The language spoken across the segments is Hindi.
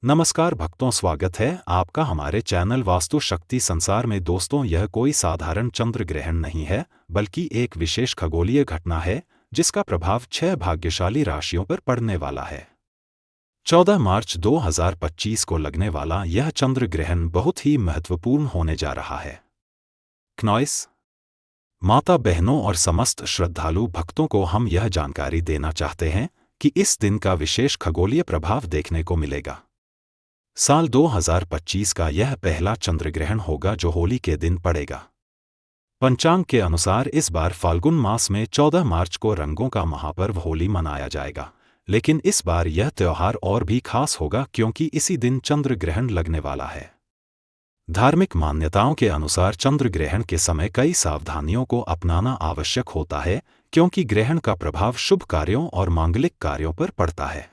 नमस्कार भक्तों, स्वागत है आपका हमारे चैनल वास्तु शक्ति संसार में। दोस्तों, यह कोई साधारण चंद्र ग्रहण नहीं है, बल्कि एक विशेष खगोलीय घटना है जिसका प्रभाव 6 भाग्यशाली राशियों पर पड़ने वाला है। 14 मार्च 2025 को लगने वाला यह चंद्र ग्रहण बहुत ही महत्वपूर्ण होने जा रहा है। क्नॉइस माता बहनों और समस्त श्रद्धालु भक्तों को हम यह जानकारी देना चाहते हैं कि इस दिन का विशेष खगोलीय प्रभाव देखने को मिलेगा। साल 2025 का यह पहला चंद्रग्रहण होगा जो होली के दिन पड़ेगा। पंचांग के अनुसार इस बार फाल्गुन मास में 14 मार्च को रंगों का महापर्व होली मनाया जाएगा, लेकिन इस बार यह त्योहार और भी खास होगा क्योंकि इसी दिन चंद्र ग्रहण लगने वाला है। धार्मिक मान्यताओं के अनुसार चंद्र ग्रहण के समय कई सावधानियों को अपनाना आवश्यक होता है, क्योंकि ग्रहण का प्रभाव शुभ कार्यों और मांगलिक कार्यों पर पड़ता है।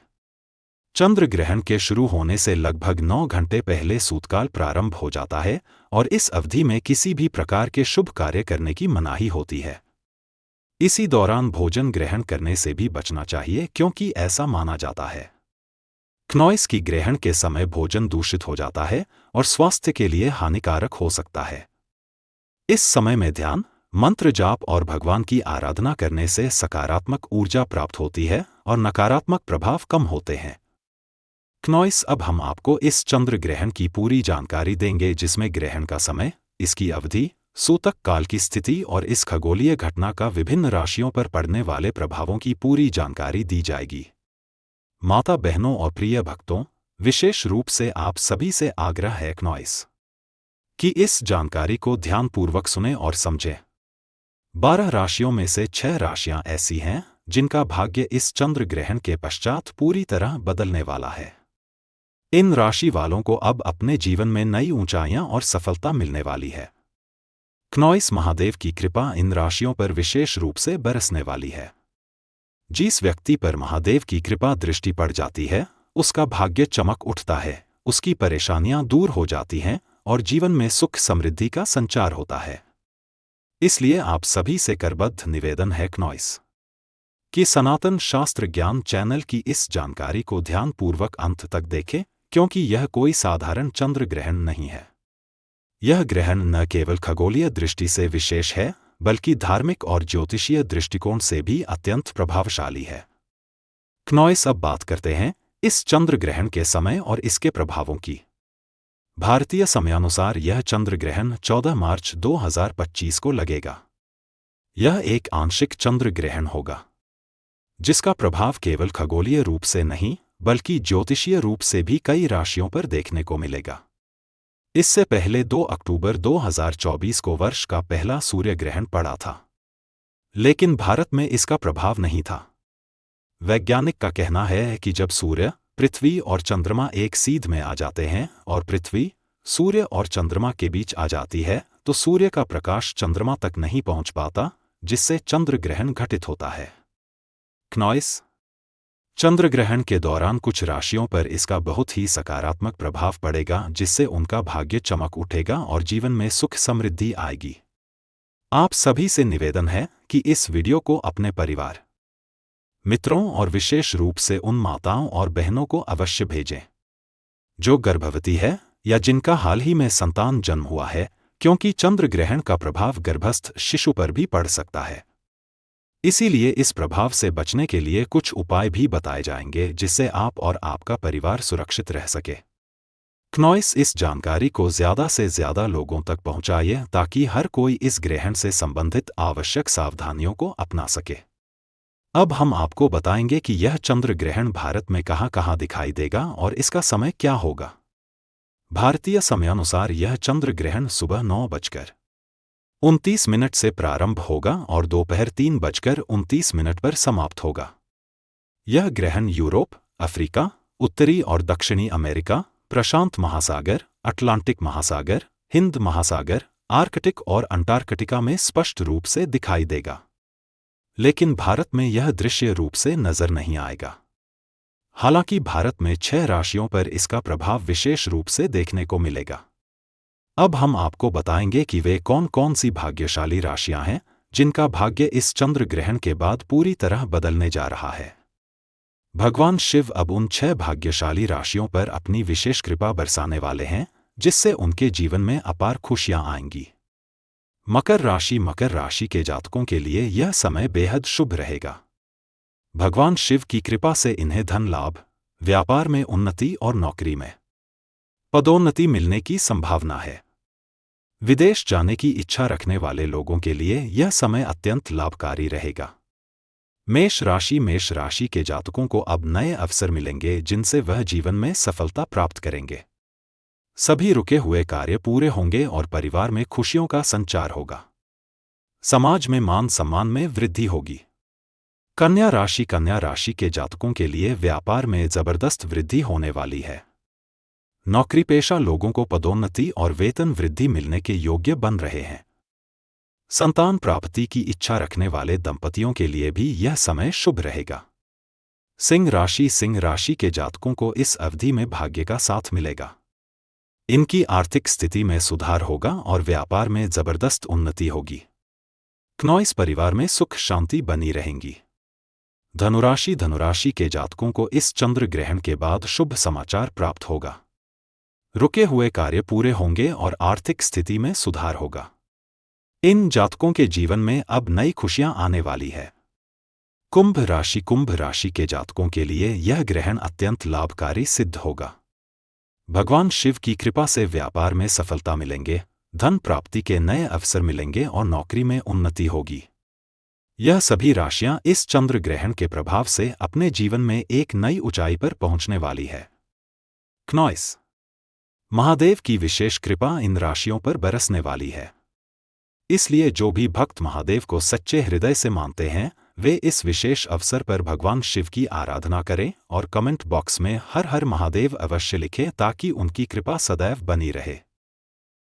चंद्र ग्रहण के शुरू होने से लगभग 9 घंटे पहले सूतकाल प्रारंभ हो जाता है और इस अवधि में किसी भी प्रकार के शुभ कार्य करने की मनाही होती है। इसी दौरान भोजन ग्रहण करने से भी बचना चाहिए, क्योंकि ऐसा माना जाता है क्नॉइस की ग्रहण के समय भोजन दूषित हो जाता है और स्वास्थ्य के लिए हानिकारक हो सकता है। इस समय में ध्यान, मंत्र जाप और भगवान की आराधना करने से सकारात्मक ऊर्जा प्राप्त होती है और नकारात्मक प्रभाव कम होते हैं। क्नॉइस, अब हम आपको इस चंद्र ग्रहण की पूरी जानकारी देंगे, जिसमें ग्रहण का समय, इसकी अवधि, सूतक काल की स्थिति और इस खगोलीय घटना का विभिन्न राशियों पर पड़ने वाले प्रभावों की पूरी जानकारी दी जाएगी। माता बहनों और प्रिय भक्तों, विशेष रूप से आप सभी से आग्रह है क्नॉइस कि इस जानकारी को ध्यानपूर्वक सुनें और समझें। 12 राशियों में से 6 राशियां ऐसी हैं जिनका भाग्य इस चंद्र ग्रहण के पश्चात पूरी तरह बदलने वाला है। इन राशि वालों को अब अपने जीवन में नई ऊंचाइयां और सफलता मिलने वाली है। क्नॉइस महादेव की कृपा इन राशियों पर विशेष रूप से बरसने वाली है। जिस व्यक्ति पर महादेव की कृपा दृष्टि पड़ जाती है, उसका भाग्य चमक उठता है, उसकी परेशानियां दूर हो जाती हैं और जीवन में सुख समृद्धि का संचार होता है। इसलिए आप सभी से करबद्ध निवेदन है क्नॉइस कि सनातन शास्त्र ज्ञान चैनल की इस जानकारी को ध्यानपूर्वक अंत तक देखें, क्योंकि यह कोई साधारण चंद्र ग्रहण नहीं है। यह ग्रहण न केवल खगोलीय दृष्टि से विशेष है, बल्कि धार्मिक और ज्योतिषीय दृष्टिकोण से भी अत्यंत प्रभावशाली है। क्नॉइस, अब बात करते हैं इस चंद्र ग्रहण के समय और इसके प्रभावों की। भारतीय समयानुसार यह चंद्र ग्रहण 14 मार्च 2025 को लगेगा। यह एक आंशिक चंद्र ग्रहण होगा, जिसका प्रभाव केवल खगोलीय रूप से नहीं, बल्कि ज्योतिषीय रूप से भी कई राशियों पर देखने को मिलेगा। इससे पहले 2 अक्टूबर 2024 को वर्ष का पहला सूर्य ग्रहण पड़ा था, लेकिन भारत में इसका प्रभाव नहीं था। वैज्ञानिक का कहना है कि जब सूर्य, पृथ्वी और चंद्रमा एक सीध में आ जाते हैं और पृथ्वी, सूर्य और चंद्रमा के बीच आ जाती है, तो सूर्य का प्रकाश चंद्रमा तक नहीं पहुंच पाता, जिससे चंद्र ग्रहण घटित होता है। क्नॉइस, चंद्र ग्रहण के दौरान कुछ राशियों पर इसका बहुत ही सकारात्मक प्रभाव पड़ेगा, जिससे उनका भाग्य चमक उठेगा और जीवन में सुख समृद्धि आएगी। आप सभी से निवेदन है कि इस वीडियो को अपने परिवार, मित्रों और विशेष रूप से उन माताओं और बहनों को अवश्य भेजें जो गर्भवती है या जिनका हाल ही में संतान जन्म हुआ है, क्योंकि चंद्र ग्रहण का प्रभाव गर्भस्थ शिशु पर भी पड़ सकता है। इसीलिए इस प्रभाव से बचने के लिए कुछ उपाय भी बताए जाएंगे, जिससे आप और आपका परिवार सुरक्षित रह सके। क्नॉइस, इस जानकारी को ज्यादा से ज्यादा लोगों तक पहुंचाइए ताकि हर कोई इस ग्रहण से संबंधित आवश्यक सावधानियों को अपना सके। अब हम आपको बताएंगे कि यह चंद्र ग्रहण भारत में कहां-कहां दिखाई देगा और इसका समय क्या होगा। भारतीय समयानुसार यह चंद्र ग्रहण सुबह 9:29 से प्रारंभ होगा और दोपहर 3:29 पर समाप्त होगा। यह ग्रहण यूरोप, अफ्रीका, उत्तरी और दक्षिणी अमेरिका, प्रशांत महासागर, अटलांटिक महासागर, हिंद महासागर, आर्कटिक और अंटार्कटिका में स्पष्ट रूप से दिखाई देगा, लेकिन भारत में यह दृश्य रूप से नजर नहीं आएगा। हालांकि भारत में 6 राशियों पर इसका प्रभाव विशेष रूप से देखने को मिलेगा। अब हम आपको बताएंगे कि वे कौन-कौन सी भाग्यशाली राशियां हैं जिनका भाग्य इस चंद्र ग्रहण के बाद पूरी तरह बदलने जा रहा है। भगवान शिव अब उन 6 भाग्यशाली राशियों पर अपनी विशेष कृपा बरसाने वाले हैं, जिससे उनके जीवन में अपार खुशियां आएंगी। मकर राशि के जातकों के लिए यह समय बेहद शुभ रहेगा। भगवान शिव की कृपा से इन्हें धन लाभ, व्यापार में उन्नति और नौकरी में पदोन्नति मिलने की संभावना है। विदेश जाने की इच्छा रखने वाले लोगों के लिए यह समय अत्यंत लाभकारी रहेगा। मेष राशि के जातकों को अब नए अवसर मिलेंगे, जिनसे वह जीवन में सफलता प्राप्त करेंगे। सभी रुके हुए कार्य पूरे होंगे और परिवार में खुशियों का संचार होगा। समाज में मान सम्मान में वृद्धि होगी। कन्या राशि के जातकों के लिए व्यापार में जबरदस्त वृद्धि होने वाली है। नौकरी पेशा लोगों को पदोन्नति और वेतन वृद्धि मिलने के योग्य बन रहे हैं। संतान प्राप्ति की इच्छा रखने वाले दंपतियों के लिए भी यह समय शुभ रहेगा। सिंह राशि के जातकों को इस अवधि में भाग्य का साथ मिलेगा। इनकी आर्थिक स्थिति में सुधार होगा और व्यापार में जबरदस्त उन्नति होगी। कन्या परिवार में सुख शांति बनी रहेंगी। धनुराशि के जातकों को इस चंद्र ग्रहण के बाद शुभ समाचार प्राप्त होगा। रुके हुए कार्य पूरे होंगे और आर्थिक स्थिति में सुधार होगा। इन जातकों के जीवन में अब नई खुशियां आने वाली है। कुंभ राशि के जातकों के लिए यह ग्रहण अत्यंत लाभकारी सिद्ध होगा। भगवान शिव की कृपा से व्यापार में सफलता मिलेंगे, धन प्राप्ति के नए अवसर मिलेंगे और नौकरी में उन्नति होगी। यह सभी राशियां इस चंद्र ग्रहण के प्रभाव से अपने जीवन में एक नई ऊंचाई पर पहुंचने वाली है। कन्या महादेव की विशेष कृपा इन राशियों पर बरसने वाली है। इसलिए जो भी भक्त महादेव को सच्चे हृदय से मानते हैं, वे इस विशेष अवसर पर भगवान शिव की आराधना करें और कमेंट बॉक्स में हर हर महादेव अवश्य लिखें, ताकि उनकी कृपा सदैव बनी रहे।